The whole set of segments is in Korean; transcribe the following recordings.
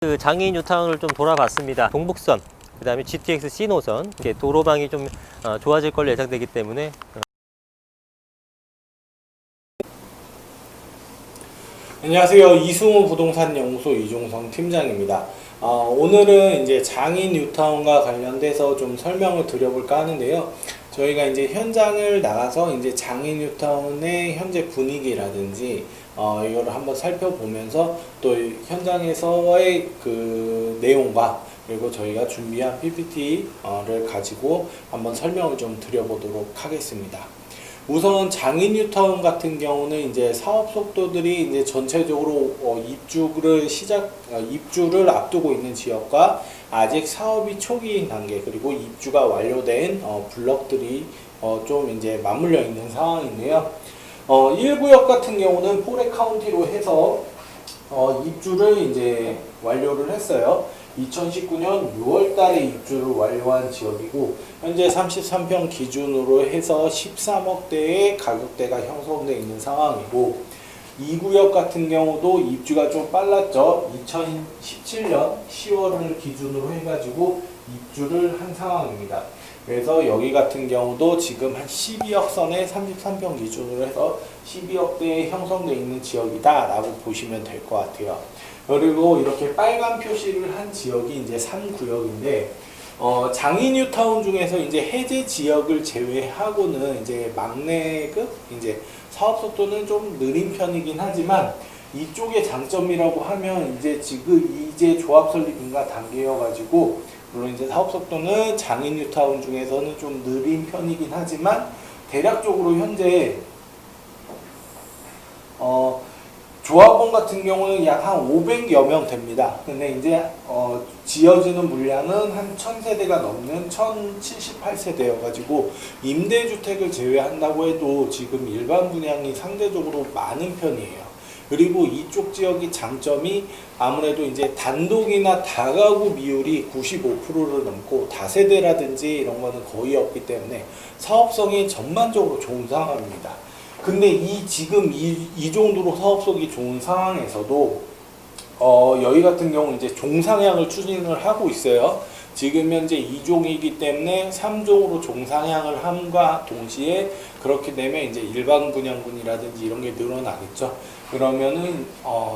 그 장애인 유타운을 좀 돌아봤습니다. 동북선, 그 다음에 GTX C 노선, 이렇게 도로방이 좀 좋아질 걸로 예상되기 때문에 안녕하세요. 이승우 부동산 연구소 이종성 팀장입니다. 오늘은 이제 장애인 뉴타운과 관련돼서 좀 설명을 드려볼까 하는데요. 저희가 이제 현장을 나가서 이제 장애인 뉴타운의 현재 분위기라든지 이거를 한번 살펴보면서 또 현장에서의 그 내용과 그리고 저희가 준비한 PPT를 가지고 한번 설명을 좀 드려보도록 하겠습니다. 우선 장애인 뉴타운 같은 경우는 이제 사업 속도들이 이제 전체적으로 입주를 앞두고 있는 지역과 아직 사업이 초기인 단계 그리고 입주가 완료된 블럭들이 좀 이제 맞물려 있는 상황인데요. 1구역 같은 경우는 포레 카운티로 해서 입주를 이제 완료를 했어요. 2019년 6월 달에 입주를 완료한 지역이고 현재 33평 기준으로 해서 13억대의 가격대가 형성되어 있는 상황이고 2구역 같은 경우도 입주가 좀 빨랐죠. 2017년 10월을 기준으로 해가지고 입주를 한 상황입니다. 그래서 여기 같은 경우도 지금 한 12억 선에 33평 기준으로 해서 12억대에 형성되어 있는 지역이다 라고 보시면 될 것 같아요. 그리고 이렇게 빨간 표시를 한 지역이 이제 3구역인데 장애인 뉴타운 중에서 이제 해제 지역을 제외하고는 이제 막내급 이제 사업 속도는 좀 느린 편이긴 하지만 이쪽의 장점이라고 하면 이제 지금 이제 조합 설립 인가 단계여 가지고 물론 이제 사업 속도는 장애인 뉴타운 중에서는 좀 느린 편이긴 하지만 대략적으로 현재 조합원 같은 경우는 약 한 500여 명 됩니다. 근데 이제 지어지는 물량은 한 1000세대가 넘는 1078세대여 가지고 임대주택을 제외한다고 해도 지금 일반 분양이 상대적으로 많은 편이에요. 그리고 이쪽 지역의 장점이 아무래도 이제 단독이나 다가구 비율이 95%를 넘고 다세대라든지 이런 거는 거의 없기 때문에 사업성이 전반적으로 좋은 상황입니다. 근데 지금 이 정도로 사업성이 좋은 상황에서도 여기 같은 경우 이제 종상향을 추진을 하고 있어요. 지금 현재 2종이기 때문에 3종으로 종상향을 함과 동시에 그렇게 되면 이제 일반 분양분이라든지 이런 게 늘어나겠죠. 그러면은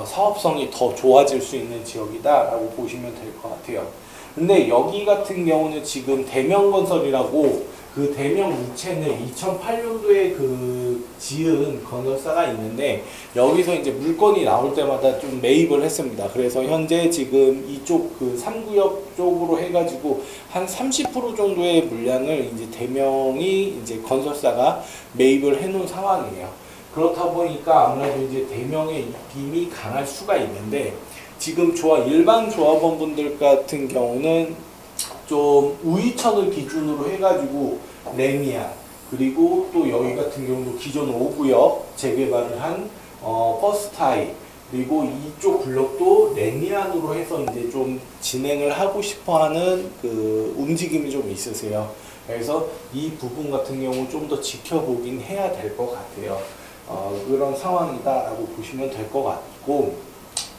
사업성이 더 좋아질 수 있는 지역이다라고 보시면 될 것 같아요. 근데 여기 같은 경우는 지금 대명건설이라고 그 대명 우체는 2008년도에 그 지은 건설사가 있는데 여기서 이제 물건이 나올 때마다 좀 매입을 했습니다. 그래서 현재 지금 이쪽 그 3구역 쪽으로 해가지고 한 30% 정도의 물량을 이제 대명이 이제 건설사가 매입을 해놓은 상황이에요. 그렇다 보니까 아무래도 이제 대명의 입김이 강할 수가 있는데 지금 일반 조합원분들 같은 경우는 좀 우이천을 기준으로 해가지고 레미안 그리고 또 여기 같은 경우도 기존 5구역 재개발을 한 퍼스타이 그리고 이쪽 블록도 레미안으로 해서 이제 좀 진행을 하고 싶어하는 그 움직임이 좀 있으세요. 그래서 이 부분 같은 경우 좀 더 지켜보긴 해야 될 것 같아요. 그런 상황이다라고 보시면 될 것 같고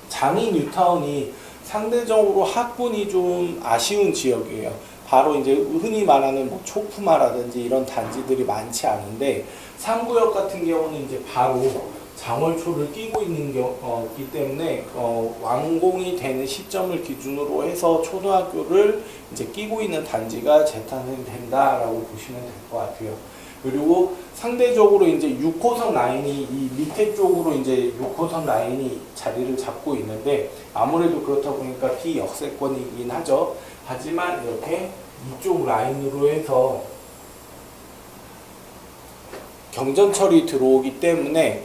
장애인 뉴타운이 상대적으로 학군이 좀 아쉬운 지역이에요. 바로 이제 흔히 말하는 뭐 초품화라든지 이런 단지들이 많지 않은데 3구역 같은 경우는 이제 바로 장월초를 끼고 있는 기 때문에 완공이 되는 시점을 기준으로 해서 초등학교를 이제 끼고 있는 단지가 재탄생된다라고 보시면 될 것 같아요. 그리고 상대적으로 이제 6호선 라인이 이 밑에 쪽으로 이제 6호선 라인이 자리를 잡고 있는데 아무래도 그렇다 보니까 비역세권이긴 하죠. 하지만 이렇게 이쪽 라인으로 해서 경전철이 들어오기 때문에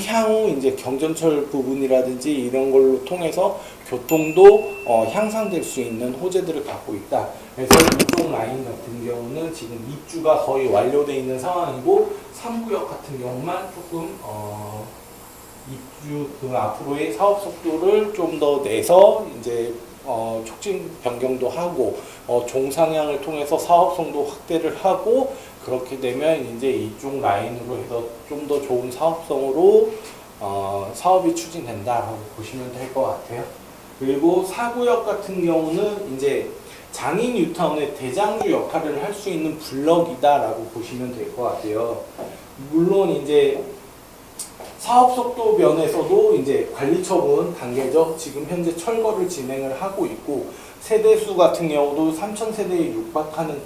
향후 이제 경전철 부분이라든지 이런 걸로 통해서 교통도 향상될 수 있는 호재들을 갖고 있다. 그래서 이쪽 라인 같은 경우는 지금 입주가 거의 완료되어 있는 상황이고 3구역 같은 경우만 조금 입주 그 앞으로의 사업 속도를 좀 더 내서 이제 촉진 변경도 하고 종상향을 통해서 사업성도 확대를 하고 그렇게 되면 이제 이쪽 라인으로 해서 좀 더 좋은 사업성으로 사업이 추진된다라고 보시면 될 것 같아요. 그리고 4구역 같은 경우는 이제 장인 뉴타운의 대장주 역할을 할 수 있는 블럭이다라고 보시면 될 것 같아요. 물론 이제 사업 속도 면에서도 이제 관리처분 단계죠. 지금 현재 철거를 진행을 하고 있고, 세대수 같은 경우도 3,000세대에 육박하는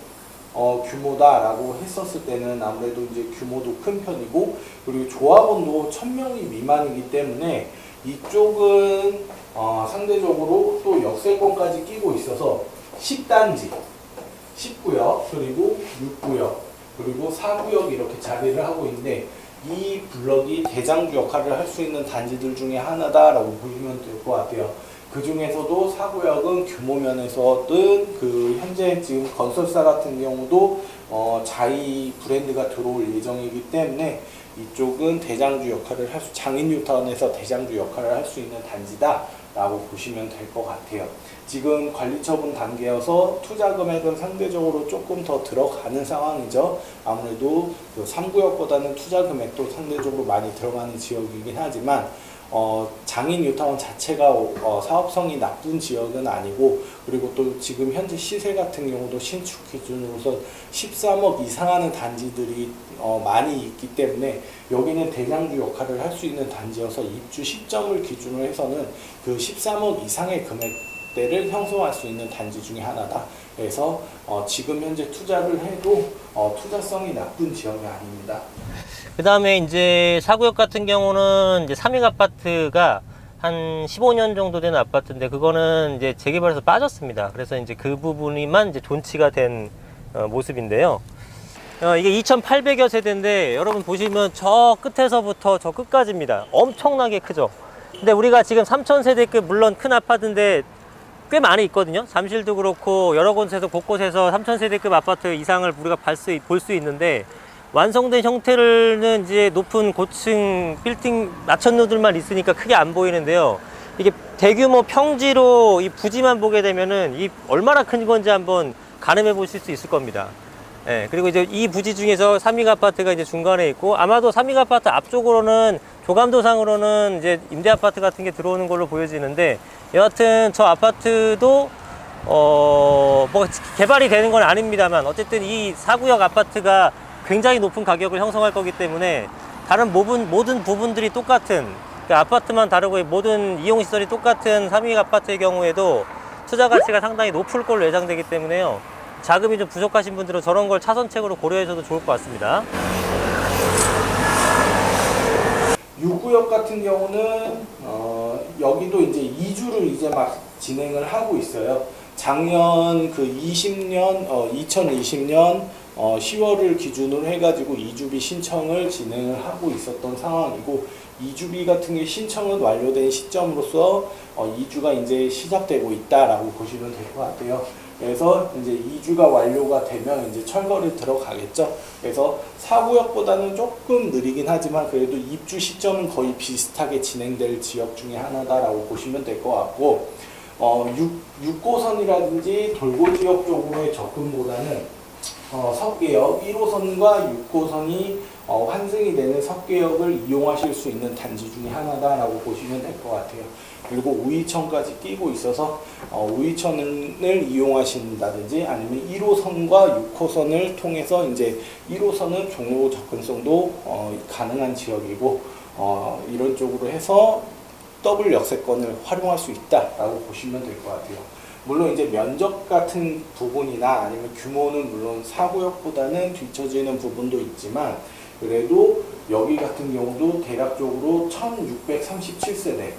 규모다라고 했었을 때는 아무래도 이제 규모도 큰 편이고, 그리고 조합원도 1,000명이 미만이기 때문에 이쪽은 상대적으로 또 역세권까지 끼고 있어서 10단지, 10구역, 그리고 6구역, 그리고 4구역 이렇게 자리를 하고 있는데, 이 블럭이 대장주 역할을 할 수 있는 단지들 중에 하나다라고 보시면 될 것 같아요. 그 중에서도 4구역은 규모 면에서든 그 현재 지금 건설사 같은 경우도 자이 브랜드가 들어올 예정이기 때문에 이쪽은 대장주 역할을 장인 뉴타운에서 대장주 역할을 할 수 있는 단지다라고 보시면 될 것 같아요. 지금 관리처분 단계여서 투자 금액은 상대적으로 조금 더 들어가는 상황이죠. 아무래도 그 3구역보다는 투자 금액도 상대적으로 많이 들어가는 지역이긴 하지만 장인 뉴타운 자체가 사업성이 나쁜 지역은 아니고, 그리고 또 지금 현재 시세 같은 경우도 신축 기준으로서 13억 이상 하는 단지들이 많이 있기 때문에 여기는 대장주 역할을 할 수 있는 단지여서 입주 시점을 기준으로 해서는 그 13억 이상의 금액대를 형성할 수 있는 단지 중에 하나다. 그래서 지금 현재 투자를 해도 투자성이 나쁜 지역이 아닙니다. 그 다음에 이제 4구역 같은 경우는 이제 3익 아파트가 한 15년 정도 된 아파트인데, 그거는 이제 재개발에서 빠졌습니다. 그래서 이제 그 부분이만 이제 존치가 된 모습인데요. 이게 2,800여 세대인데, 여러분 보시면 저 끝에서부터 저 끝까지입니다. 엄청나게 크죠. 근데 우리가 지금 3,000세대급, 물론 큰 아파트인데 꽤 많이 있거든요. 잠실도 그렇고 여러 곳에서 곳곳에서 3,000세대급 아파트 이상을 우리가 볼 수 있는데, 완성된 형태는 이제 높은 고층 빌딩 마천루들만 있으니까 크게 안 보이는데요. 이게 대규모 평지로 이 부지만 보게 되면은 이 얼마나 큰 건지 한번 가늠해 보실 수 있을 겁니다. 예, 그리고 이제 이 부지 중에서 3익 아파트가 이제 중간에 있고, 아마도 3익 아파트 앞쪽으로는 조감도상으로는 이제 임대 아파트 같은 게 들어오는 걸로 보여지는데, 여하튼 저 아파트도 뭐 개발이 되는 건 아닙니다만, 어쨌든 이 4구역 아파트가 굉장히 높은 가격을 형성할 거기 때문에 다른 모든 부분들이 똑같은, 그러니까 아파트만 다르고 모든 이용시설이 똑같은 3익 아파트의 경우에도 투자 가치가 상당히 높을 걸로 예상되기 때문에요. 자금이 좀 부족하신 분들은 저런 걸 차선책으로 고려해서도 좋을 것 같습니다. 6구역 같은 경우는 여기도 이제 이주를 이제 막 진행을 하고 있어요. 작년 그 2020년 10월을 기준으로 해가지고 이주비 신청을 진행을 하고 있었던 상황이고, 이주비 같은 게 신청은 완료된 시점으로서 이주가 이제 시작되고 있다라고 보시면 될 것 같아요. 그래서 이제 이주가 완료가 되면 이제 철거를 들어가겠죠. 그래서 4구역보다는 조금 느리긴 하지만 그래도 입주 시점은 거의 비슷하게 진행될 지역 중에 하나다라고 보시면 될 것 같고, 6호선이라든지 돌고 지역 쪽으로의 접근보다는 석계역 1호선과 6호선이 환승이 되는 석계역을 이용하실 수 있는 단지 중에 하나다라고 보시면 될 것 같아요. 그리고 우이천까지 끼고 있어서 우이천을 이용하신다든지 아니면 1호선과 6호선을 통해서 이제 1호선은 종로 접근성도 가능한 지역이고, 이런 쪽으로 해서 더블 역세권을 활용할 수 있다라고 보시면 될 것 같아요. 물론 이제 면적 같은 부분이나 아니면 규모는 물론 4구역보다는 뒤처지는 부분도 있지만, 그래도 여기 같은 경우도 대략적으로 1637세대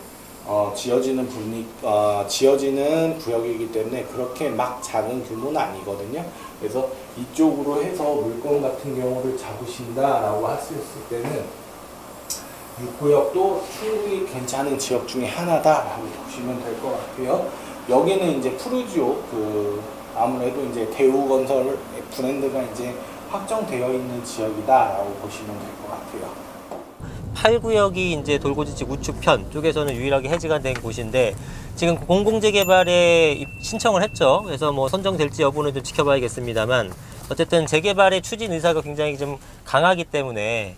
지어지는 구역이기 때문에 그렇게 막 작은 규모는 아니거든요. 그래서 이쪽으로 해서 물건 같은 경우를 잡으신다라고 했을 때는 6구역도 충분히 괜찮은 지역 중에 하나다라고 보시면 될 것 같아요. 여기는 이제 푸르지오 아무래도 이제 대우건설 브랜드가 이제 확정되어 있는 지역이다라고 보시면 될 것 같아요. 8구역이 이제 돌고지지 우측편 쪽에서는 유일하게 해지가 된 곳인데, 지금 공공재개발에 신청을 했죠. 그래서 뭐 선정될지 여부는 좀 지켜봐야겠습니다만, 어쨌든 재개발의 추진 의사가 굉장히 좀 강하기 때문에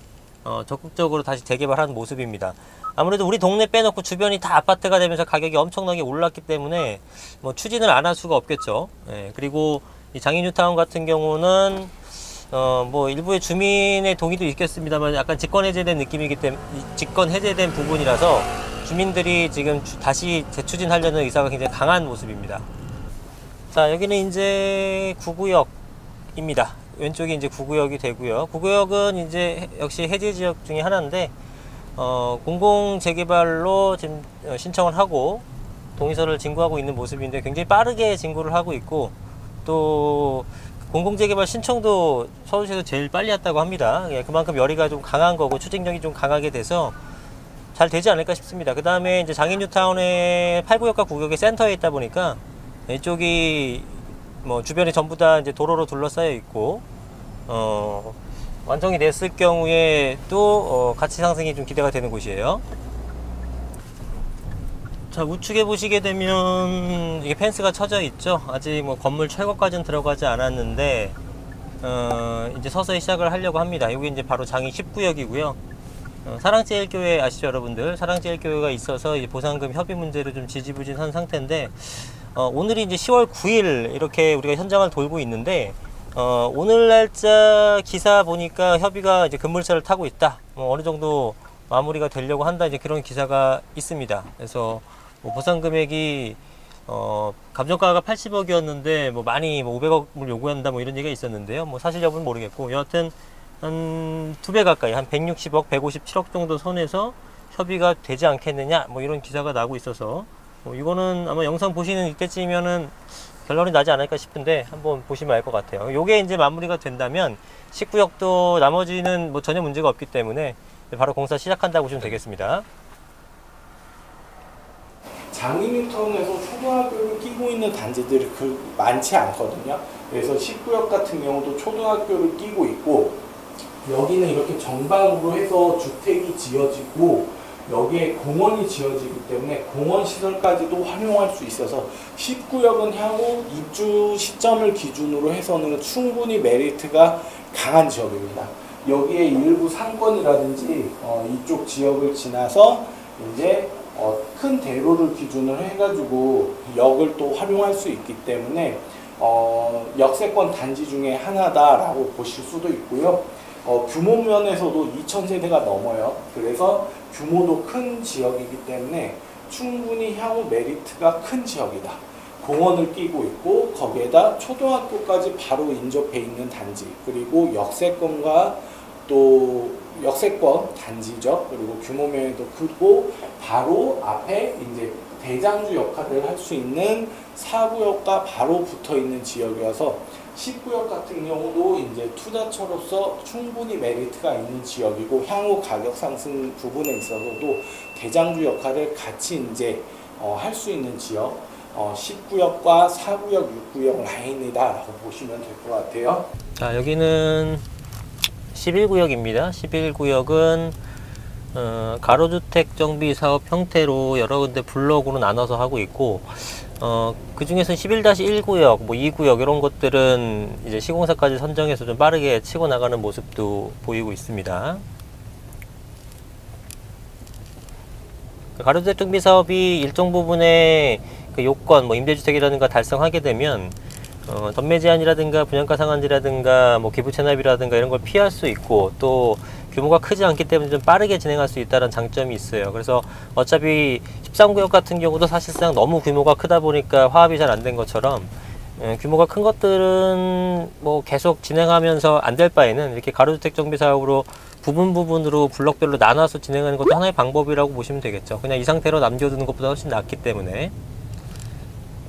적극적으로 다시 재개발하는 모습입니다. 아무래도 우리 동네 빼놓고 주변이 다 아파트가 되면서 가격이 엄청나게 올랐기 때문에 뭐 추진을 안 할 수가 없겠죠. 예, 그리고 이 장인뉴타운 같은 경우는 뭐 일부의 주민의 동의도 있겠습니다만 약간 직권 해제된 느낌이기 때문에 직권 해제된 부분이라서 주민들이 지금 다시 재추진하려는 의사가 굉장히 강한 모습입니다. 자, 여기는 이제 9구역입니다. 왼쪽이 이제 9구역이 되고요. 9구역은 이제 역시 해제 지역 중에 하나인데 공공 재개발로 지금 신청을 하고 동의서를 진구하고 있는 모습인데 굉장히 빠르게 진구를 하고 있고 또 공공 재개발 신청도 서울시에서 제일 빨리 했다고 합니다. 예, 그만큼 열의가 좀 강한 거고 추진력이 좀 강하게 돼서 잘 되지 않을까 싶습니다. 그 다음에 이제 장인뉴타운의 8구역과 9구역의 센터에 있다 보니까 이쪽이 뭐 주변에 전부 다 이제 도로로 둘러싸여 있고 완성이 됐을 경우에 또 가치 상승이 좀 기대가 되는 곳이에요. 자, 우측에 보시게 되면 이게 펜스가 쳐져 있죠. 아직 뭐 건물 철거까지는 들어가지 않았는데 이제 서서히 시작을 하려고 합니다. 여기 이제 바로 장인 10구역이고요. 사랑제일교회 아시죠, 여러분들? 사랑제일교회가 있어서 이제 보상금 협의 문제로 좀 지지부진한 상태인데 오늘이 이제 10월 9일 이렇게 우리가 현장을 돌고 있는데 오늘 날짜 기사 보니까 협의가 이제 급물살을 타고 있다. 어느 정도 마무리가 되려고 한다. 이제 그런 기사가 있습니다. 그래서 뭐 보상 금액이 감정가가 80억이었는데 뭐 많이 뭐 500억을 요구한다 뭐 이런 얘기가 있었는데요. 뭐 사실 여부는 모르겠고 여하튼 한 2배 가까이 한 160억, 157억 정도 선에서 협의가 되지 않겠느냐 뭐 이런 기사가 나고 있어서 이거는 아마 영상 보시는 이때쯤이면은 결론이 나지 않을까 싶은데 한번 보시면 알 것 같아요. 요게 이제 마무리가 된다면 19역도 나머지는 뭐 전혀 문제가 없기 때문에 바로 공사 시작한다고 보시면 되겠습니다. 장인뉴타운에서 초등학교를 끼고 있는 단지들이 많지 않거든요. 그래서 19역 같은 경우도 초등학교를 끼고 있고 여기는 이렇게 정방으로 해서 주택이 지어지고 여기에 공원이 지어지기 때문에 공원 시설까지도 활용할 수 있어서 19역은 향후 입주 시점을 기준으로 해서는 충분히 메리트가 강한 지역입니다. 여기에 일부 상권이라든지 이쪽 지역을 지나서 이제 큰 대로를 기준으로 해가지고 역을 또 활용할 수 있기 때문에 역세권 단지 중에 하나다라고 보실 수도 있고요. 규모 면에서도 2,000세대가 넘어요. 그래서 규모도 큰 지역이기 때문에 충분히 향후 메리트가 큰 지역이다. 공원을 끼고 있고 거기에다 초등학교까지 바로 인접해 있는 단지, 그리고 역세권과 또 역세권 단지죠. 그리고 규모 면에도 크고 바로 앞에 이제 대장주 역할을 할 수 있는 4구역과 바로 붙어 있는 지역이어서 10구역 같은 경우도 이제 투자처로서 충분히 메리트가 있는 지역이고 향후 가격 상승 부분에 있어서도 대장주 역할을 같이 이제 할 수 있는 지역 10구역과 4구역, 6구역 라인이다라고 보시면 될 것 같아요. 자, 여기는 11구역입니다. 11구역은 가로주택 정비 사업 형태로 여러 군데 블록으로 나눠서 하고 있고 그 중에서 11-1구역, 뭐 2구역 이런 것들은 이제 시공사까지 선정해서 좀 빠르게 치고 나가는 모습도 보이고 있습니다. 가로주택 정비 사업이 일정 부분의 그 요건, 뭐 임대주택이라든가 달성하게 되면 덤매 제한이라든가 분양가 상한제라든가 뭐 기부 체납이라든가 이런 걸 피할 수 있고 또 규모가 크지 않기 때문에 좀 빠르게 진행할 수 있다는 장점이 있어요. 그래서 어차피 13구역 같은 경우도 사실상 너무 규모가 크다 보니까 화합이 잘 안 된 것처럼 규모가 큰 것들은 뭐 계속 진행하면서 안 될 바에는 이렇게 가로주택 정비 사업으로 부분으로 블록별로 나눠서 진행하는 것도 하나의 방법이라고 보시면 되겠죠. 그냥 이 상태로 남겨두는 것보다 훨씬 낫기 때문에.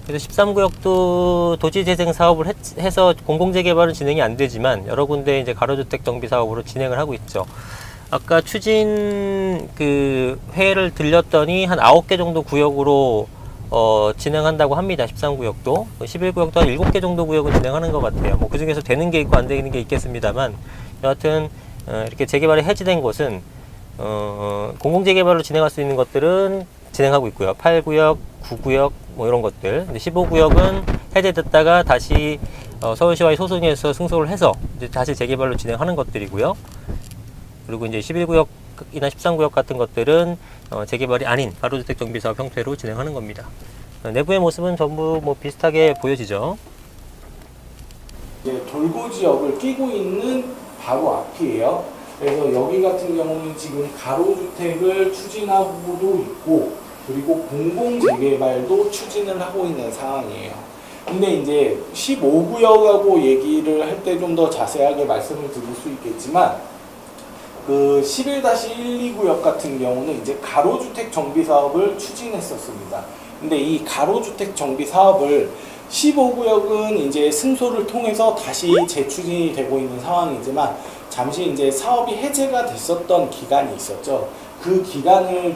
그래서 13구역도 도시재생 사업을 해서 공공재개발은 진행이 안 되지만 여러 군데 이제 가로주택 정비 사업으로 진행을 하고 있죠. 아까 추진 그 회를 들렸더니 한 9개 정도 구역으로 진행한다고 합니다. 13구역도. 11구역도 한 7개 정도 구역은 진행하는 것 같아요. 뭐 그 중에서 되는 게 있고 안 되는 게 있겠습니다만 여하튼 이렇게 재개발이 해지된 곳은 공공재개발로 진행할 수 있는 것들은 진행하고 있고요. 8구역, 9구역 뭐 이런 것들. 근데 15구역은 해제됐다가 다시 서울시와의 소송에서 승소를 해서 이제 다시 재개발로 진행하는 것들이고요. 그리고 이제 11구역 13구역이나 13구역 같은 것들은 재개발이 아닌 가로주택 정비사업 형태로 진행하는 겁니다. 내부의 모습은 전부 뭐 비슷하게 보여지죠. 이제 돌고 지역을 끼고 있는 바로 앞이에요. 그래서 여기 같은 경우는 지금 가로주택을 추진하고도 있고, 그리고 공공재개발도 추진을 하고 있는 상황이에요. 근데 이제 15구역하고 얘기를 할 때 좀 더 자세하게 말씀을 드릴 수 있겠지만, 그 11-1-2구역 같은 경우는 이제 가로주택 정비 사업을 추진했었습니다. 근데 이 가로주택 정비 사업을 15구역은 이제 승소를 통해서 다시 재추진이 되고 있는 상황이지만, 잠시 이제 사업이 해제가 됐었던 기간이 있었죠. 그 기간을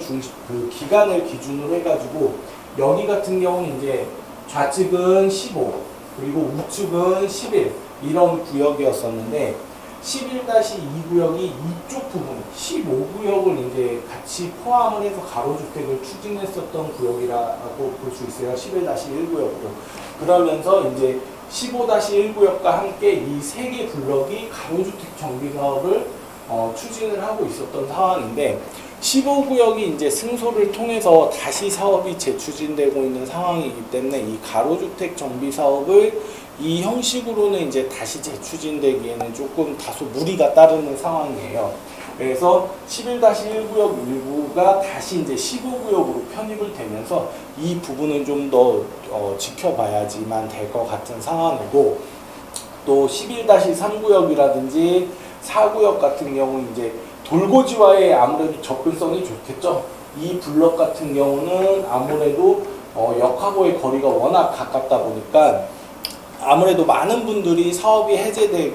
기준으로 해가지고, 여기 같은 경우는 이제 좌측은 15, 그리고 우측은 11, 이런 구역이었었는데, 11-2구역이 이쪽 부분, 15구역을 이제 같이 포함을 해서 가로주택을 추진했었던 구역이라고 볼 수 있어요. 11-1구역으로. 그러면서 이제 15-1구역과 함께 이 세 개 블럭이 가로주택 정비 사업을 추진을 하고 있었던 상황인데, 15구역이 이제 승소를 통해서 다시 사업이 재추진되고 있는 상황이기 때문에 이 가로주택 정비 사업을 이 형식으로는 이제 다시 재추진되기에는 조금 다소 무리가 따르는 상황이에요. 그래서 11-1구역 일부가 다시 이제 15구역으로 편입을 되면서 이 부분은 좀 더 지켜봐야지만 될 것 같은 상황이고, 또 11-3구역이라든지 4구역 같은 경우는 이제 돌고지와의 아무래도 접근성이 좋겠죠. 이 블럭 같은 경우는 아무래도 역하고의 거리가 워낙 가깝다 보니까 아무래도 많은 분들이 사업이 해제된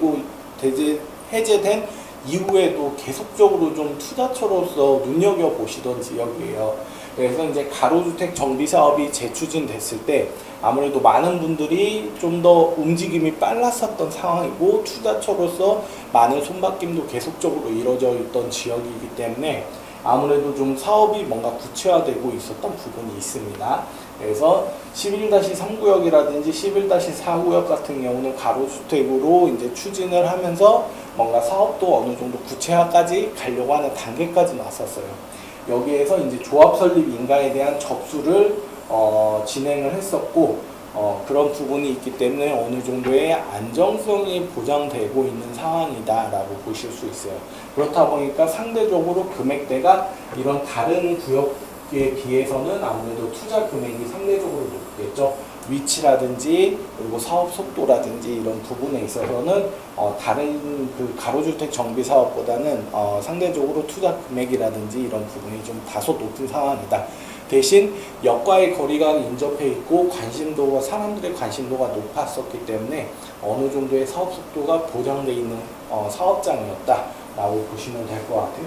이후에도 계속적으로 좀 투자처로서 눈여겨보시던 지역이에요. 그래서 이제 가로주택 정비 사업이 재추진됐을 때 아무래도 많은 분들이 좀 더 움직임이 빨랐었던 상황이고, 투자처로서 많은 손바뀜도 계속적으로 이루어져 있던 지역이기 때문에 아무래도 좀 사업이 뭔가 구체화되고 있었던 부분이 있습니다. 그래서 11-3구역이라든지 11-4구역 같은 경우는 가로주택으로 이제 추진을 하면서 뭔가 사업도 어느 정도 구체화까지 가려고 하는 단계까지 왔었어요. 여기에서 이제 조합 설립 인가에 대한 접수를 진행을 했었고, 그런 부분이 있기 때문에 어느 정도의 안정성이 보장되고 있는 상황이다라고 보실 수 있어요. 그렇다 보니까 상대적으로 금액대가 이런 다른 구역에 비해서는 아무래도 투자 금액이 상대적으로 높겠죠. 위치라든지 그리고 사업 속도라든지 이런 부분에 있어서는 다른 그 가로주택 정비 사업보다는 상대적으로 투자 금액이라든지 이런 부분이 좀 다소 높은 상황이다. 대신 역과의 거리가 인접해 있고 사람들의 관심도가 높았었기 때문에 어느 정도의 사업 속도가 보장되어 있는 사업장이었다라고 보시면 될 것 같아요.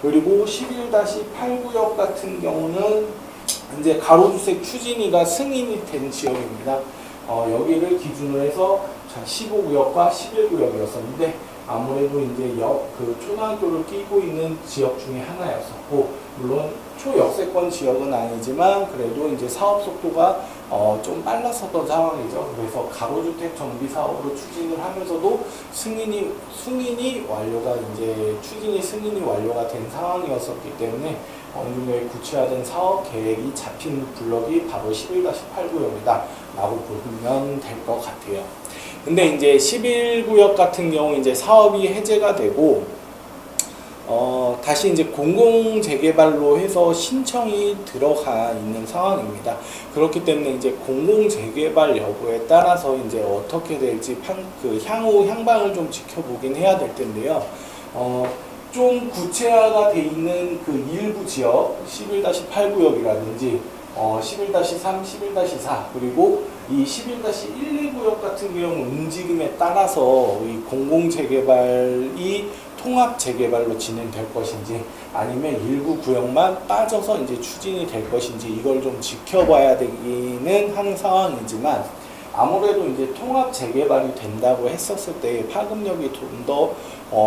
그리고 11-8구역 같은 경우는 이제 가로주택 추진위가 승인이 된 지역입니다. 여기를 기준으로 해서 15구역과 11구역이었었는데 아무래도 이제 초등학교를 끼고 있는 지역 중에 하나였었고, 물론 초역세권 지역은 아니지만 그래도 이제 사업 속도가 좀 빨랐었던 상황이죠. 그래서 가로주택 정비 사업으로 추진을 하면서도 승인이 완료가 된 상황이었었기 때문에 어느 정도의 구체화된 사업 계획이 잡힌 블럭이 바로 11-8구역이다 라고 보면 될 것 같아요. 근데 이제 11구역 같은 경우 이제 사업이 해제가 되고 다시 이제 공공재개발로 해서 신청이 들어가 있는 상황입니다. 그렇기 때문에 이제 공공재개발 여부에 따라서 이제 어떻게 될지 향후 향방을 좀 지켜보긴 해야 될 텐데요. 좀 구체화가 돼 있는 그 일부 지역 11-8구역이라든지 11-3, 11-4 그리고 이 11-1-2구역 같은 경우 움직임에 따라서 이 공공재개발이 통합재개발로 진행될 것인지 아니면 일부 구역만 빠져서 이제 추진이 될 것인지 이걸 좀 지켜봐야 되기는 하는 상황이지만, 아무래도 이제 통합재개발이 된다고 했었을 때 파급력이 좀 더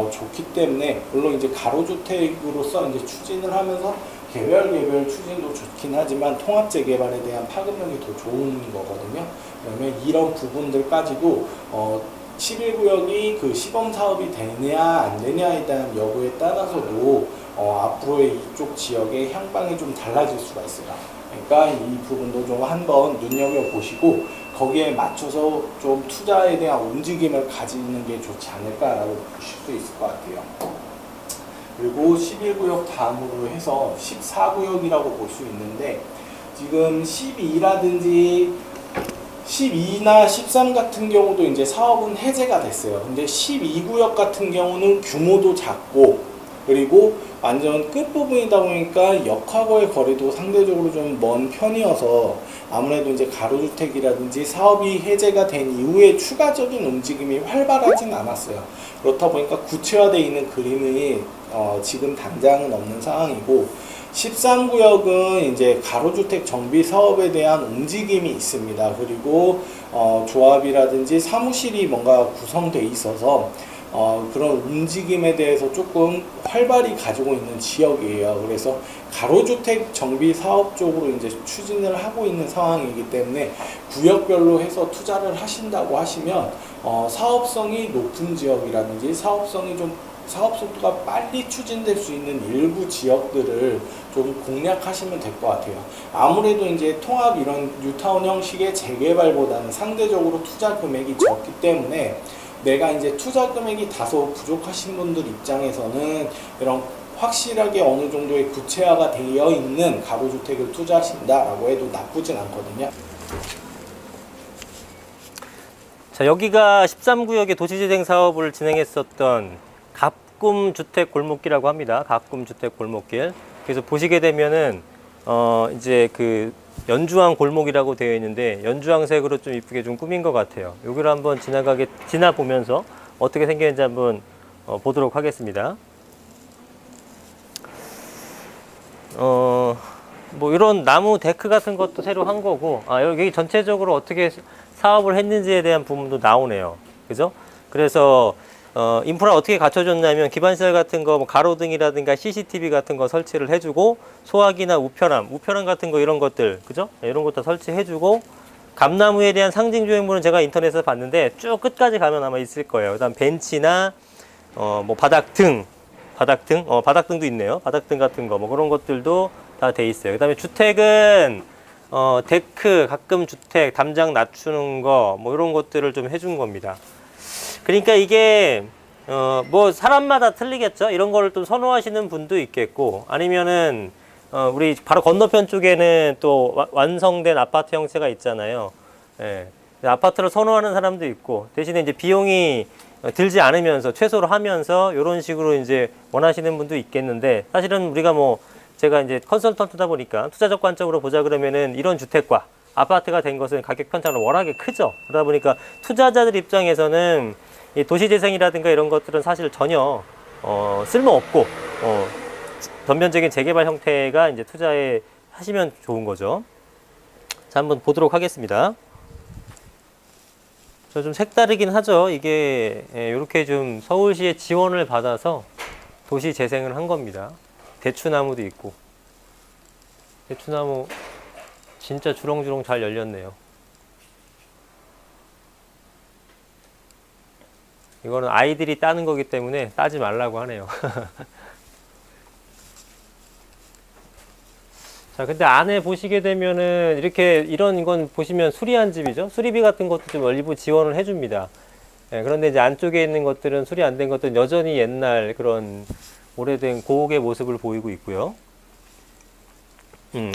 좋기 때문에, 물론 이제 가로주택으로서 이제 추진을 하면서 개별 추진도 좋긴 하지만 통합재개발에 대한 파급력이 더 좋은 거거든요. 그러면 이런 부분들까지도 11구역이 그 시범 사업이 되냐 안 되냐에 대한 여부에 따라서도 앞으로의 이쪽 지역의 향방이 좀 달라질 수가 있어요. 그러니까 이 부분도 좀 한번 눈여겨보시고 거기에 맞춰서 좀 투자에 대한 움직임을 가지는 게 좋지 않을까라고 보실 수 있을 것 같아요. 그리고 11구역 다음으로 해서 14구역이라고 볼 수 있는데 지금 12라든지 12나 13 같은 경우도 이제 사업은 해제가 됐어요. 근데 12구역 같은 경우는 규모도 작고 그리고 완전 끝부분이다 보니까 역하고의 거리도 상대적으로 좀 먼 편이어서 아무래도 이제 가로주택이라든지 사업이 해제가 된 이후에 추가적인 움직임이 활발하진 않았어요. 그렇다 보니까 구체화되어 있는 그림이 지금 당장은 없는 상황이고 13구역은 이제 가로주택 정비 사업에 대한 움직임이 있습니다. 그리고 조합이라든지 사무실이 뭔가 구성되어 있어서 그런 움직임에 대해서 조금 활발히 가지고 있는 지역이에요. 그래서 가로주택 정비 사업 쪽으로 이제 추진을 하고 있는 상황이기 때문에 구역별로 해서 투자를 하신다고 하시면 사업성이 높은 지역이라든지 사업성이 좀 사업 속도가 빨리 추진될 수 있는 일부 지역들을 좀 공략하시면 될 것 같아요. 아무래도 이제 통합 이런 뉴타운 형식의 재개발보다는 상대적으로 투자 금액이 적기 때문에 내가 이제 투자 금액이 다소 부족하신 분들 입장에서는 이런 확실하게 어느 정도의 구체화가 되어 있는 가로주택을 투자하신다라고 해도 나쁘진 않거든요. 자, 여기가 13구역의 도시재생 사업을 진행했었던 가꿈주택 골목길이라고 합니다. 가꿈주택 골목길. 그래서 보시게 되면은 이제 그 연주왕 골목이라고 되어 있는데 연주왕색으로 좀 이쁘게 좀 꾸민 것 같아요. 여기를 한번 지나 보면서 어떻게 생겼는지 한번 보도록 하겠습니다. 뭐 이런 나무 데크 같은 것도 새로 한 거고, 여기 전체적으로 어떻게 사업을 했는지에 대한 부분도 나오네요. 그죠? 그래서 인프라 어떻게 갖춰줬냐면 기반시설 같은 거, 뭐 가로등이라든가 CCTV 같은 거 설치를 해주고 소화기나 우편함 같은 거 이런 것들, 그죠? 이런 것도 설치해주고 감나무에 대한 상징 조형물은 제가 인터넷에서 봤는데 쭉 끝까지 가면 아마 있을 거예요. 그다음 벤치나 뭐 바닥등도 있네요. 바닥등 같은 거, 뭐 그런 것들도 다 돼 있어요. 그다음에 주택은 데크, 가끔 주택, 담장 낮추는 거, 뭐 이런 것들을 좀 해준 겁니다. 그러니까 이게 뭐 사람마다 틀리겠죠. 이런 거를 좀 선호하시는 분도 있겠고, 아니면은 우리 바로 건너편 쪽에는 또 완성된 아파트 형태가 있잖아요. 예. 아파트를 선호하는 사람도 있고, 대신에 이제 비용이 들지 않으면서 최소로 하면서 이런 식으로 이제 원하시는 분도 있겠는데, 사실은 우리가 뭐 제가 이제 컨설턴트다 보니까 투자적 관점으로 보자 그러면은 이런 주택과 아파트가 된 것은 가격 편차는 워낙에 크죠. 그러다 보니까 투자자들 입장에서는 이 도시재생이라든가 이런 것들은 사실 전혀 쓸모없고 전면적인 재개발 형태가 이제 투자에 하시면 좋은 거죠. 자, 한번 보도록 하겠습니다. 좀 색다르긴 하죠. 이게 이렇게 좀 서울시의 지원을 받아서 도시 재생을 한 겁니다. 대추나무도 있고, 대추나무 진짜 주렁주렁 잘 열렸네요. 이거는 아이들이 따는 거기 때문에 따지 말라고 하네요. 자, 근데 안에 보시게 되면은 이렇게 이런 건 보시면 수리한 집이죠. 수리비 같은 것도 좀 일부 지원을 해줍니다. 그런데 이제 안쪽에 있는 것들은 수리 안 된 것들은 여전히 옛날 그런 오래된 고옥의 모습을 보이고 있고요.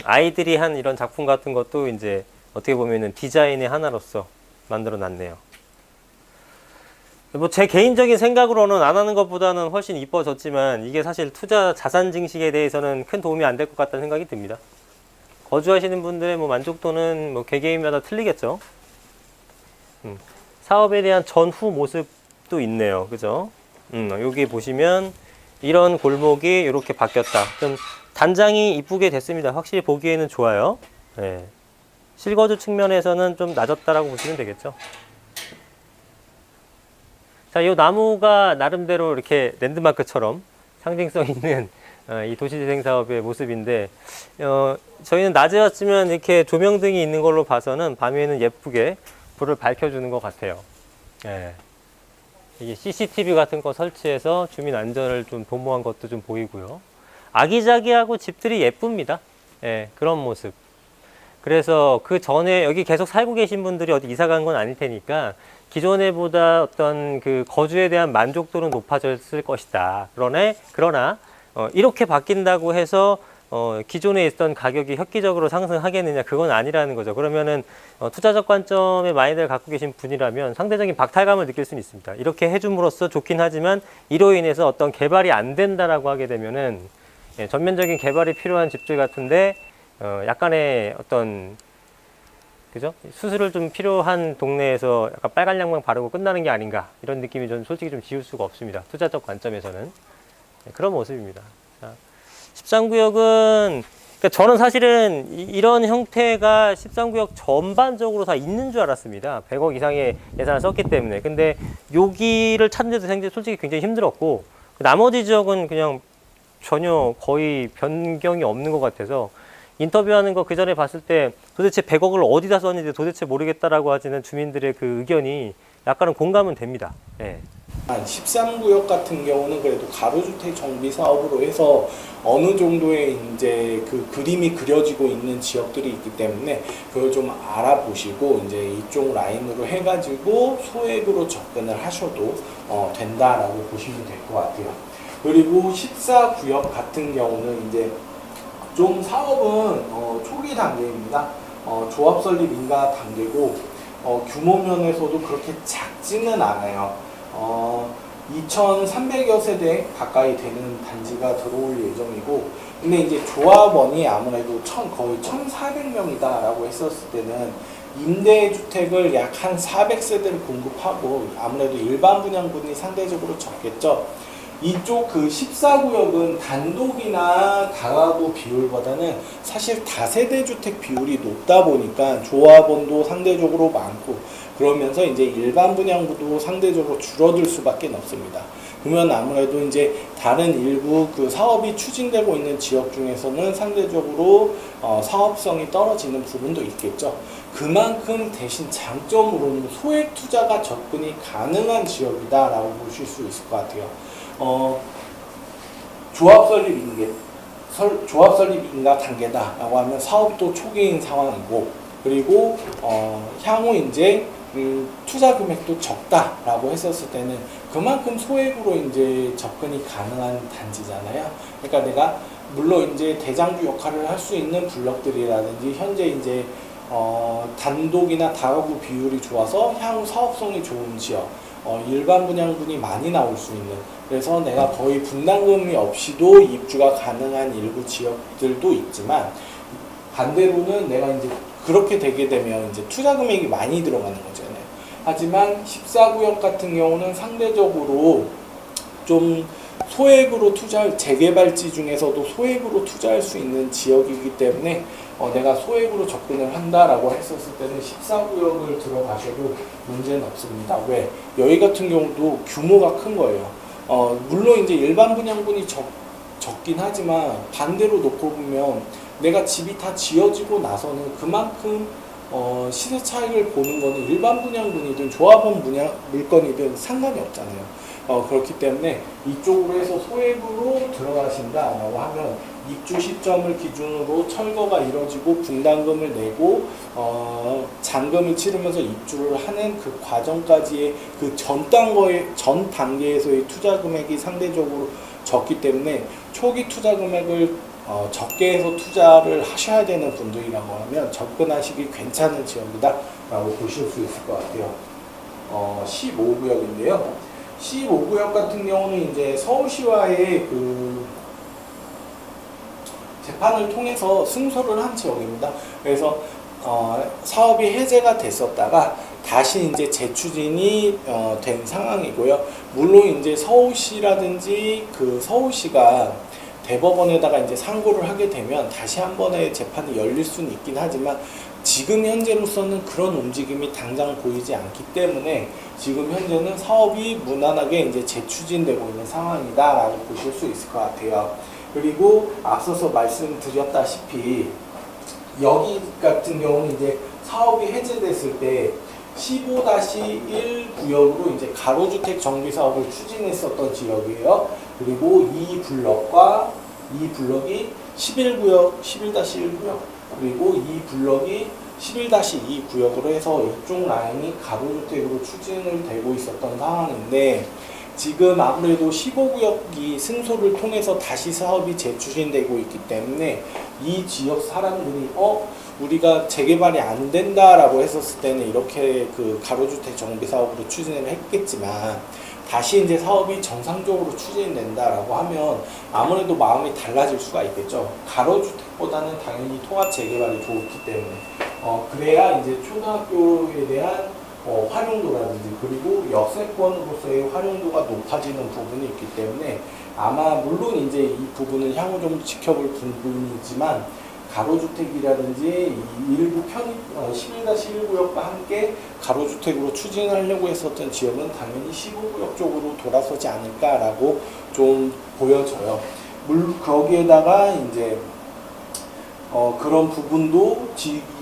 아이들이 한 이런 작품 같은 것도 이제 어떻게 보면은 디자인의 하나로서 만들어 놨네요. 뭐 제 개인적인 생각으로는 안 하는 것보다는 훨씬 이뻐졌지만 이게 사실 투자 자산 증식에 대해서는 큰 도움이 안 될 것 같다는 생각이 듭니다. 거주하시는 분들의 뭐 만족도는 뭐 개개인마다 틀리겠죠. 사업에 대한 전후 모습도 있네요. 그죠? 여기 보시면 이런 골목이 이렇게 바뀌었다. 좀 단장이 이쁘게 됐습니다. 확실히 보기에는 좋아요. 네. 실거주 측면에서는 좀 낮았다라고 보시면 되겠죠. 자, 이 나무가 나름대로 이렇게 랜드마크처럼 상징성 있는 이 도시재생 사업의 모습인데, 저희는 낮에였으면 이렇게 조명등이 있는 걸로 봐서는 밤에는 예쁘게 불을 밝혀주는 것 같아요. 예. 이게 CCTV 같은 거 설치해서 주민 안전을 좀 도모한 것도 좀 보이고요. 아기자기하고 집들이 예쁩니다. 예, 그런 모습. 그래서 그 전에 여기 계속 살고 계신 분들이 어디 이사 간 건 아닐 테니까 기존에보다 어떤 그 거주에 대한 만족도는 높아졌을 것이다. 그러나 이렇게 바뀐다고 해서 기존에 있던 가격이 획기적으로 상승하겠느냐, 그건 아니라는 거죠. 그러면은 투자적 관점의 마인드를 갖고 계신 분이라면 상대적인 박탈감을 느낄 수는 있습니다. 이렇게 해줌으로써 좋긴 하지만 이로 인해서 어떤 개발이 안 된다라고 하게 되면은 전면적인 개발이 필요한 집들 같은데 약간의 어떤 그죠? 수술을 좀 필요한 동네에서 약간 빨간 양말 바르고 끝나는 게 아닌가, 이런 느낌이 저는 솔직히 좀 지울 수가 없습니다. 투자적 관점에서는 그런 모습입니다. 13구역은 그러니까 저는 사실은 이런 형태가 13구역 전반적으로 다 있는 줄 알았습니다. 100억 이상의 예산을 썼기 때문에. 근데 여기를 찾는 데도 솔직히 굉장히 힘들었고, 나머지 지역은 그냥 전혀 거의 변경이 없는 것 같아서 인터뷰하는 거 그 전에 봤을 때 도대체 100억을 어디다 썼는지 도대체 모르겠다라고 하시는 주민들의 그 의견이 약간은 공감은 됩니다. 예. 13구역 같은 경우는 그래도 가로주택 정비 사업으로 해서 어느 정도의 이제 그 그림이 그려지고 있는 지역들이 있기 때문에 그걸 좀 알아보시고 이제 이쪽 라인으로 해가지고 소액으로 접근을 하셔도 된다라고 보시면 될 것 같아요. 그리고 14구역 같은 경우는 이제 좀 사업은 초기 단계입니다. 조합 설립 인가 단계고 규모 면에서도 그렇게 작지는 않아요. 2,300여 세대 가까이 되는 단지가 들어올 예정이고, 근데 이제 조합원이 아무래도 거의 1,400명이다 라고 했었을 때는 임대주택을 약 한 400세대를 공급하고 아무래도 일반 분양분이 상대적으로 적겠죠. 이쪽 그 14구역은 단독이나 다가구 비율보다는 사실 다세대 주택 비율이 높다 보니까 조합원도 상대적으로 많고, 그러면서 이제 일반 분양구도 상대적으로 줄어들 수밖에 없습니다. 그러면 아무래도 이제 다른 일부 그 사업이 추진되고 있는 지역 중에서는 상대적으로 사업성이 떨어지는 부분도 있겠죠. 그만큼 대신 장점으로는 소액 투자가 접근이 가능한 지역이다라고 보실 수 있을 것 같아요. 조합 설립 인가 단계다라고 하면 사업도 초기인 상황이고, 그리고 향후 이제 투자 금액도 적다라고 했었을 때는 그만큼 소액으로 이제 접근이 가능한 단지잖아요. 그러니까 내가 물론 이제 대장주 역할을 할 수 있는 블럭들이라든지 현재 이제 단독이나 다가구 비율이 좋아서 향후 사업성이 좋은 지역, 일반 분양분이 많이 나올 수 있는, 그래서 내가 거의 분담금이 없이도 입주가 가능한 일부 지역들도 있지만, 반대로는 내가 이제 그렇게 되게 되면 이제 투자 금액이 많이 들어가는 거잖아요. 하지만 14구역 같은 경우는 상대적으로 좀 소액으로 재개발지 중에서도 소액으로 투자할 수 있는 지역이기 때문에 내가 소액으로 접근을 한다라고 했었을 때는 14구역을 들어가셔도 문제는 없습니다. 왜? 여기 같은 경우도 규모가 큰 거예요. 물론 이제 일반 분양분이 적긴 하지만 반대로 놓고 보면 내가 집이 다 지어지고 나서는 그만큼 시세 차익을 보는 거는 일반 분양분이든 조합원 물건이든 상관이 없잖아요. 그렇기 때문에 이쪽으로 해서 소액으로 들어가신다라고 하면 입주 시점을 기준으로 철거가 이루어지고 분담금을 내고 잔금을 치르면서 입주를 하는 그 과정까지의 그 전 단계에서의 투자 금액이 상대적으로 적기 때문에 초기 투자 금액을 적게 해서 투자를 하셔야 되는 분들이라고 하면 접근하시기 괜찮은 지역이다 라고 보실 수 있을 것 같아요. 15구역인데요. 15구역 같은 경우는 이제 서울시와의 그 재판을 통해서 승소를 한 지역입니다. 그래서 사업이 해제가 됐었다가 다시 이제 재추진이 된 상황이고요. 물론 이제 서울시라든지 그 서울시가 대법원에다가 이제 상고를 하게 되면 다시 한 번의 재판이 열릴 수는 있긴 하지만 지금 현재로서는 그런 움직임이 당장 보이지 않기 때문에 지금 현재는 사업이 무난하게 이제 재추진되고 있는 상황이다라고 보실 수 있을 것 같아요. 그리고 앞서서 말씀드렸다시피 여기 같은 경우는 이제 사업이 해제됐을 때 15-1 구역으로 이제 가로주택 정비 사업을 추진했었던 지역이에요. 그리고 이 블럭과 이 블럭이 11구역, 11-1구역, 그리고 이 블럭이 11-2 구역으로 해서 이쪽 라인이 가로주택으로 추진을 되고 있었던 상황인데, 지금 아무래도 15구역이 승소를 통해서 다시 사업이 재추진되고 있기 때문에 이 지역 사람들이 우리가 재개발이 안 된다라고 했었을 때는 이렇게 그 가로주택 정비 사업으로 추진을 했겠지만, 다시 이제 사업이 정상적으로 추진된다라고 하면 아무래도 마음이 달라질 수가 있겠죠. 가로주택보다는 당연히 통합 재개발이 좋기 때문에 그래야 이제 초등학교에 대한 활용도라든지 그리고 역세권으로서의 활용도가 높아지는 부분이 있기 때문에, 아마 물론 이제 이 부분은 향후 좀 지켜볼 부분이지만, 가로주택이라든지 일부 편입 11-1구역과 함께 가로주택으로 추진하려고 했었던 지역은 당연히 15구역 쪽으로 돌아서지 않을까라고 좀 보여져요. 거기에다가 이제 그런 부분도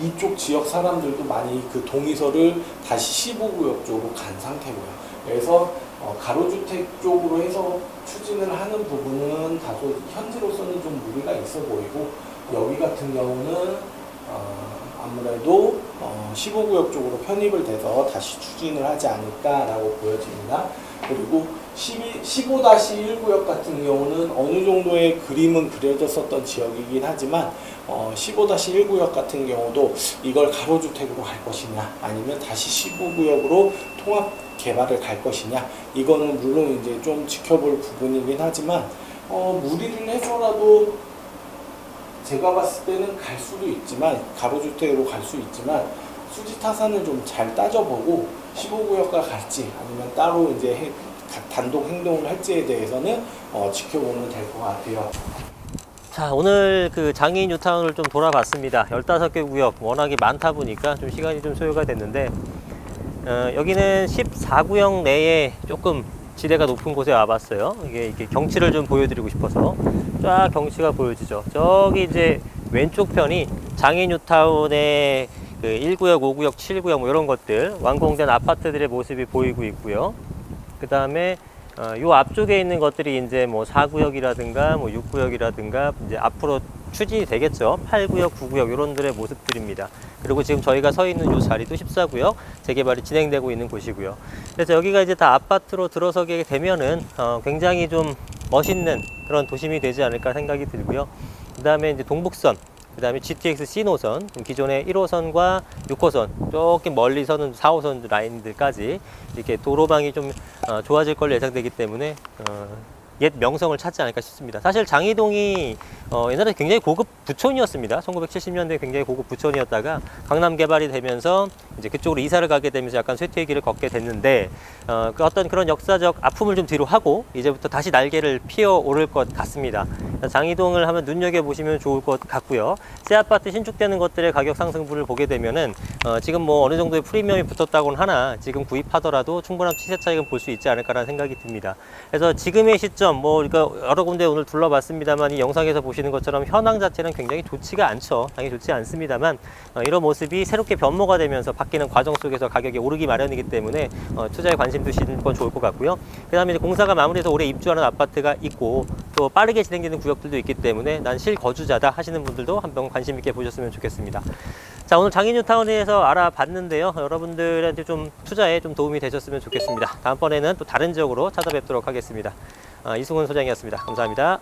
이쪽 지역 사람들도 많이 그 동의서를 다시 15구역 쪽으로 간 상태고요. 그래서 가로주택 쪽으로 해서 추진을 하는 부분은 다소 현재로서는 좀 무리가 있어 보이고, 여기 같은 경우는 아무래도 15구역 쪽으로 편입을 돼서 다시 추진을 하지 않을까라고 보여집니다. 그리고 15-1구역 같은 경우는 어느 정도의 그림은 그려졌었던 지역이긴 하지만 15-1구역 같은 경우도 이걸 가로주택으로 갈 것이냐 아니면 다시 15구역으로 통합 개발을 갈 것이냐, 이거는 물론 이제 좀 지켜볼 부분이긴 하지만 무리를 해서라도 제가 봤을 때는 갈 수도 있지만, 가로주택으로 갈 수 있지만 수지타산을 좀 잘 따져보고 15구역과 갈지 아니면 따로 이제 단독 행동을 할지에 대해서는 지켜보면 될 것 같아요. 자, 오늘 그 장애인 뉴타운을 좀 돌아봤습니다. 15개 구역 워낙에 많다 보니까 좀 시간이 좀 소요가 됐는데, 여기는 14구역 내에 조금 지대가 높은 곳에 와봤어요. 이게 경치를 좀 보여드리고 싶어서. 쫙 경치가 보여지죠. 저기 이제 왼쪽 편이 장애인 뉴타운의 그 1구역, 5구역, 7구역 뭐 이런 것들, 완공된 아파트들의 모습이 보이고 있고요. 그 다음에 요 앞쪽에 있는 것들이 이제 뭐 4구역이라든가 뭐 6구역이라든가 이제 앞으로 추진이 되겠죠. 8구역, 9구역 이런들의 모습들입니다. 그리고 지금 저희가 서 있는 요 자리도 14구역 재개발이 진행되고 있는 곳이고요. 그래서 여기가 이제 다 아파트로 들어서게 되면은 굉장히 좀 멋있는 그런 도심이 되지 않을까 생각이 들고요. 그 다음에 이제 동북선, 그 다음에 GTX C 노선, 기존의 1호선과 6호선, 조금 멀리서는 4호선 라인들까지 이렇게 도로방이 좀 좋아질 걸로 예상되기 때문에 옛 명성을 찾지 않을까 싶습니다. 사실 장이동이 옛날에 굉장히 고급 부촌이었습니다. 1970년대에 굉장히 고급 부촌이었다가 강남 개발이 되면서 이제 그쪽으로 이사를 가게 되면서 약간 쇠퇴의 길을 걷게 됐는데, 그 어떤 그런 역사적 아픔을 좀 뒤로 하고 이제부터 다시 날개를 피어오를 것 같습니다. 장이동을 한번 눈여겨보시면 좋을 것 같고요. 새 아파트 신축되는 것들의 가격 상승분을 보게 되면은 지금 뭐 어느 정도의 프리미엄이 붙었다고는 하나 지금 구입하더라도 충분한 시세 차익은 볼 수 있지 않을까라는 생각이 듭니다. 그래서 지금의 시점, 그러니까 여러 군데 오늘 둘러봤습니다만, 이 영상에서 보시는 것처럼 현황 자체는 굉장히 좋지가 않죠. 당연히 좋지 않습니다만, 이런 모습이 새롭게 변모가 되면서 바뀌는 과정 속에서 가격이 오르기 마련이기 때문에 투자에 관심 두시는 건 좋을 것 같고요. 그 다음에 공사가 마무리해서 올해 입주하는 아파트가 있고 또 빠르게 진행되는 구역들도 있기 때문에 난 실거주자다 하시는 분들도 한번 관심 있게 보셨으면 좋겠습니다. 자, 오늘 장애인 뉴타운에서 알아봤는데요. 여러분들한테 좀 투자에 좀 도움이 되셨으면 좋겠습니다. 다음번에는 또 다른 지역으로 찾아뵙도록 하겠습니다. 이승훈 소장이었습니다. 감사합니다.